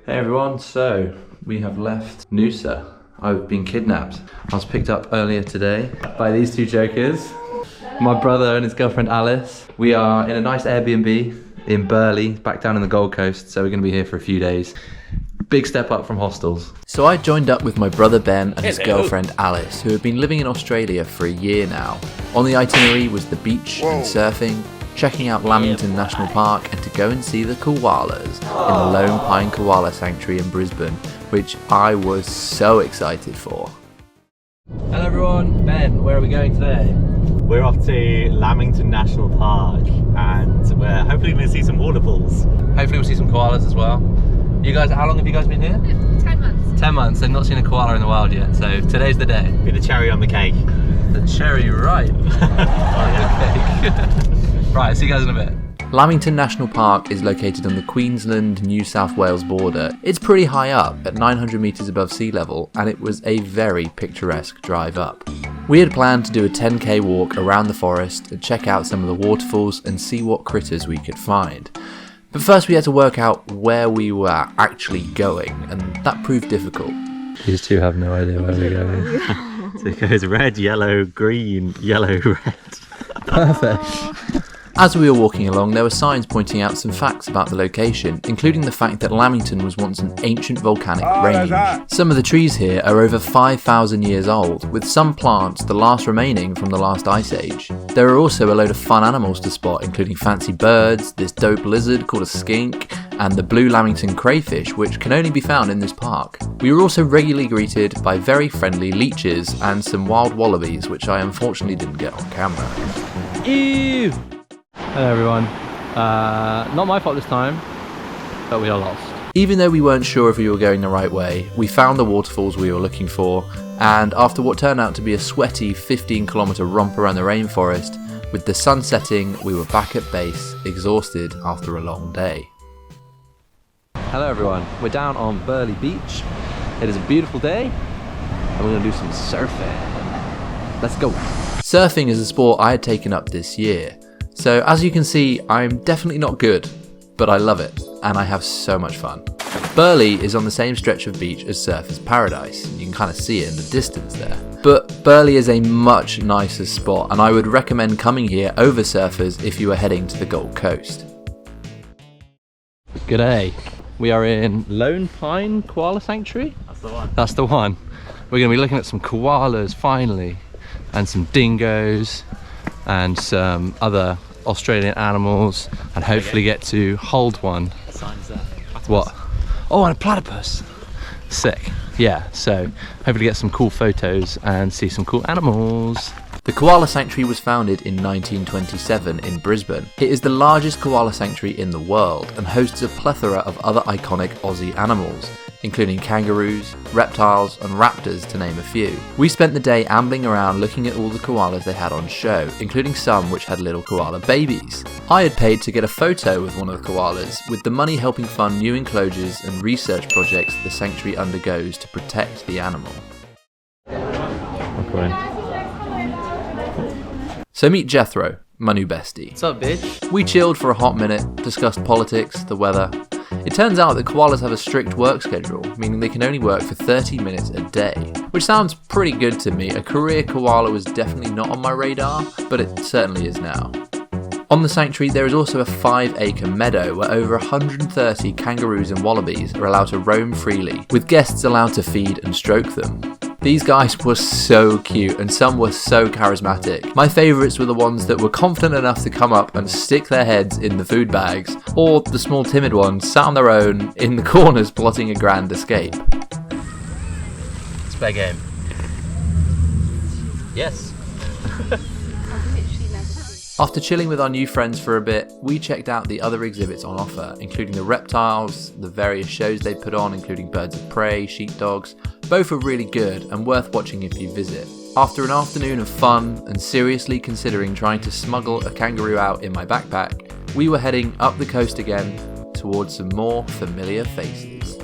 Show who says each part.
Speaker 1: Hey everyone, so we have left Noosa. I've been kidnapped. I was picked up earlier today by these two jokers. My brother and his girlfriend Alice. We are in a nice Airbnb in Burleigh, back down in the Gold Coast, so we're going to be here for a few days. Big step up from hostels. So I joined up with my brother Ben and his girlfriend Alice, who have been living in Australia for a year now. On the itinerary was the beach and surfing, checking out Lamington National Park, and to go and see the koalas in the Lone Pine Koala Sanctuary in Brisbane, which I was so excited for. Hello everyone, Ben, where are we going today?
Speaker 2: We're off to Lamington National Park and we're hopefully going to see some waterfalls.
Speaker 1: Hopefully we'll see some koalas as well. You guys, how long have you guys been here?
Speaker 3: 10 months.
Speaker 1: 10 months, they've not seen a koala in the wild yet, so today's the day.
Speaker 2: Be the cherry on the cake.
Speaker 1: The cherry, right. Right, see you guys in a bit. Lamington National Park is located on the Queensland-New South Wales border. It's pretty high up, at 900 metres above sea level, and it was a very picturesque drive up. We had planned to do a 10k walk around the forest and check out some of the waterfalls and see what critters we could find. But first we had to work out where we were actually going, and that proved difficult. These two have no idea where we're going.
Speaker 2: So it goes red, yellow, green, yellow, red.
Speaker 1: Perfect. As we were walking along, there were signs pointing out some facts about the location, including the fact that Lamington was once an ancient volcanic range. Some of the trees here are over 5,000 years old, with some plants the last remaining from the last ice age. There are also a load of fun animals to spot, including fancy birds, this dope lizard called a skink, and the blue Lamington crayfish, which can only be found in this park. We were also regularly greeted by very friendly leeches and some wild wallabies, which I unfortunately didn't get on camera. Ew! Hello everyone, not my fault this time, but we are lost. Even though we weren't sure if we were going the right way, we found the waterfalls we were looking for, and after what turned out to be a sweaty 15-kilometre romp around the rainforest, with the sun setting, we were back at base, exhausted after a long day. Hello everyone, we're down on Burleigh Beach. It is a beautiful day, and we're going to do some surfing. Let's go. Surfing is a sport I had taken up this year. So as you can see, I'm definitely not good, but I love it, and I have so much fun. Burleigh is on the same stretch of beach as Surfers Paradise. You can kind of see it in the distance there. But Burleigh is a much nicer spot, and I would recommend coming here over Surfers if you are heading to the Gold Coast. G'day. We are in Lone Pine Koala Sanctuary?
Speaker 2: That's the one.
Speaker 1: That's the one. We're going to be looking at some koalas finally, and some dingoes, and some other Australian animals, and hopefully get to hold one.
Speaker 2: Signs there.
Speaker 1: What? Oh, and a platypus. Sick. Yeah, so hopefully get some cool photos and see some cool animals. The Koala Sanctuary was founded in 1927 in Brisbane. It is the largest koala sanctuary in the world and hosts a plethora of other iconic Aussie animals, including kangaroos, reptiles and raptors to name a few. We spent the day ambling around looking at all the koalas they had on show, including some which had little koala babies. I had paid to get a photo with one of the koalas, with the money helping fund new enclosures and research projects the sanctuary undergoes to protect the animal. Okay. So meet Jethro, my new bestie.
Speaker 4: What's up, bitch?
Speaker 1: We chilled for a hot minute, discussed politics, the weather. It turns out that koalas have a strict work schedule, meaning they can only work for 30 minutes a day. Which sounds pretty good to me. A career koala was definitely not on my radar, but it certainly is now. On the sanctuary, there is also a 5-acre meadow where over 130 kangaroos and wallabies are allowed to roam freely, with guests allowed to feed and stroke them. These guys were so cute, and some were so charismatic. My favourites were the ones that were confident enough to come up and stick their heads in the food bags, or the small timid ones sat on their own in the corners plotting a grand escape.
Speaker 4: It's fair game. Yes.
Speaker 1: After chilling with our new friends for a bit, we checked out the other exhibits on offer, including the reptiles, the various shows they put on, including birds of prey, sheepdogs. Both are really good and worth watching if you visit. After an afternoon of fun and seriously considering trying to smuggle a kangaroo out in my backpack, we were heading up the coast again towards some more familiar faces.